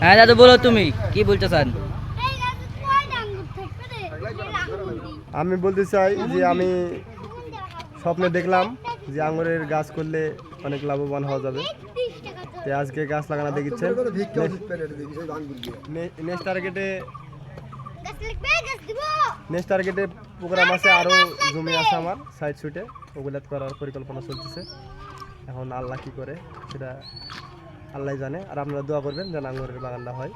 হ্যাঁ দাদু বলো, তুমি কি বলতে চান? আমি বলতে চাই যে আমি স্বপ্নে দেখলাম যে আঙুরের গাছ করলে অনেক লাভবান হওয়া যাবে। তো আজকে গাছ লাগানো দেখিচ্ছেন। নেক্সট টার্গেটে প্রোগ্রাম আছে, আরও জমি আছে আমার সাইড সুইটে, ওগুলো করার পরিকল্পনা চলতেছে। এখন আল্লাহ কি করে সেটা আল্লাহ জানে। আর আপনারা দোয়া করবেন যেন আঙুরের বাগানটা হয়।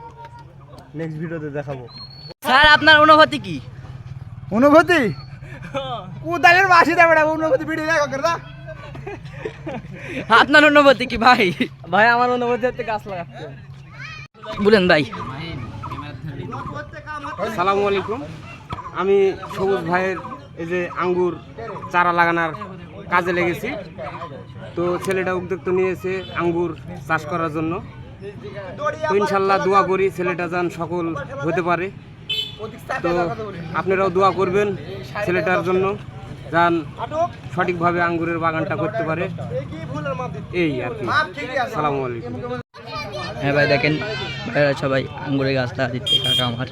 নেক্সট ভিডিওতে দেখাবো। স্যার আপনার অনুভূতি কি? অনুভূতি কুদালের বাসি দেবে না, অনুভূতি ভিডিও দেখা করে না। আপনার অনুভূতি কি ভাই? ভাই আমার অনুভূতি হচ্ছে গাছ লাগাচ্ছে। বলেন ভাই। সালামু আলাইকুম। আমি সবুজ ভাইয়ের এই যে আঙ্গুর চারা লাগানোর কাজে লেগেছি। তো ছেলেটা উদ্যোগ নিয়েছে আঙ্গুর চাষ করার জন্য। তো ইনশাল্লাহ দোয়া করি ছেলেটা যেন সফল হতে পারে। তো আপনারাও দোয়া করবেন ছেলেটার জন্য, যেন সঠিকভাবে আঙ্গুরের বাগানটা করতে পারে, এই আর কি। আসসালামু আলাইকুম। হ্যাঁ ভাই দেখেন ভাইরা সবাই আঙ্গুরের গাছ লাগা দিচ্ছে, কাকা আমার।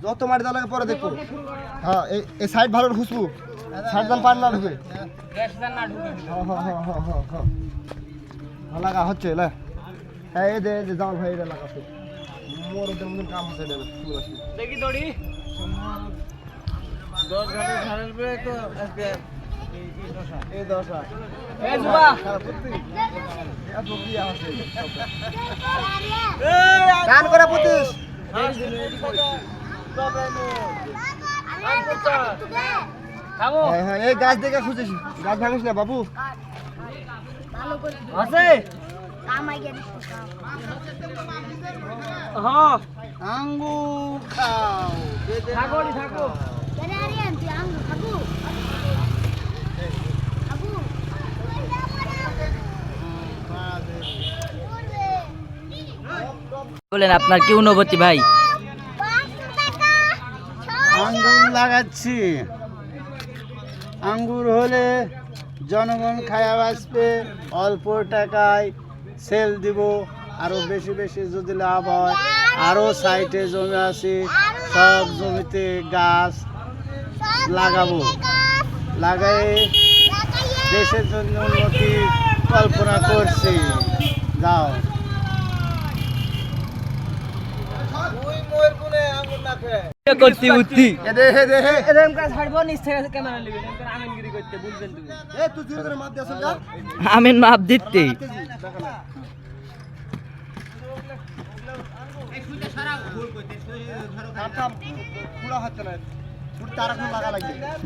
যত মাটি দেওয়া লাগে পরে দেখবো। হ্যাঁ এই সাইড ভালো খুশবু, সাইড দাম পান না ঢুকে। লাগা হচ্ছে হ্যাঁ এই যে জামাল ভাই এটা লাগাচ্ছে মোরদের মতন কাম হচ্ছে দেখি দড়ি 10 ঘন্টা ছাড়ের পরে তো আজকে এই দশা এই জুবা এত কি আছে গান করে পুতিস। হ্যাঁ এই গাছ দেখে খুঁজিস, গাছ ভাঙিস না বাবু। আছে হ্যাঁ আঙ্গুর খাও থাকো থাকো। বলেন আপনার কি অনুভূতি ভাই? আঙ্গুর লাগাচ্ছি, আঙ্গুর হলে জনগণ খায়া বাঁচবে, অল্প টাকায় সেল দিব, আরো বেশি বেশি যদি লাভ হয়। আরো সাইটে জমি আছে, সব জমিতে গাছ লাগাবো, লাগাই দেশের জন্য উন্নতি কল্পনা করছি। যাও করছি বুদ্ধি আমি মাপ দিতে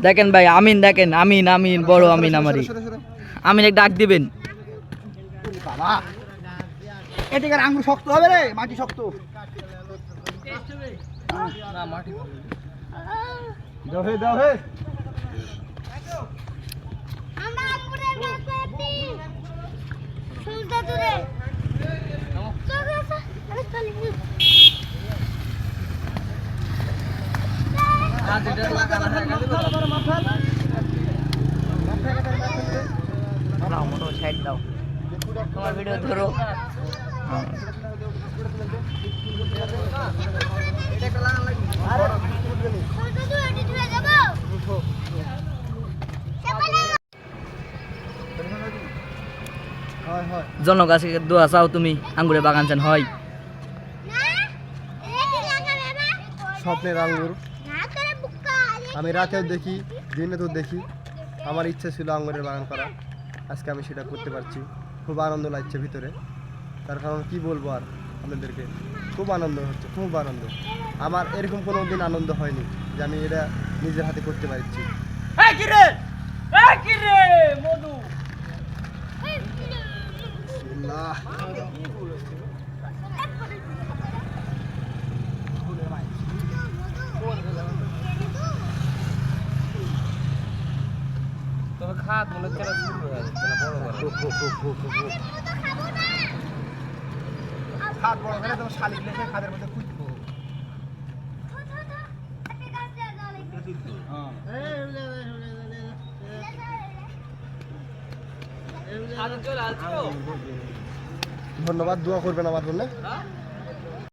দেখেন ভাই, আমিন দেখেন, আমিন আমিন বড় আমিন, আমারই আমিন এক ডাক দিবেন। এদিকে আঙ্গুর শক্ত হবে রে, মাটি শক্ত। দাও হে সাইড দাও, তোমার ভিডিও ধরো। জনগাছে দোয়া চাও তুমি, আঙ্গুরে বাগান চান হয়। স্বপ্নের আঙ্গুর আমি রাতেও দেখি, দিনেও দেখি। আমার ইচ্ছা ছিল আঙ্গুরের বাগান করা, আজকে আমি সেটা করতে পারছি। খুব আনন্দ লাগছে ভিতরে। তার কারণ কি বলবো আর আপনাদেরকে, খুব আনন্দ হচ্ছে, খুব আনন্দ। আমার এরকম কোনো দিন আনন্দ হয়নি যে আমি এটা নিজের হাতে করতে পারছি। বিসমিল্লাহ। তবে খাত মনে হচ্ছে না শুরু হয়ে যাচ্ছে না, বড় বড়। খাদ বড় করে তো শালিক লেখে খাদের মধ্যে কুইতবো। ধন্যবাদ, দোয়া করবেন আমার জন্য।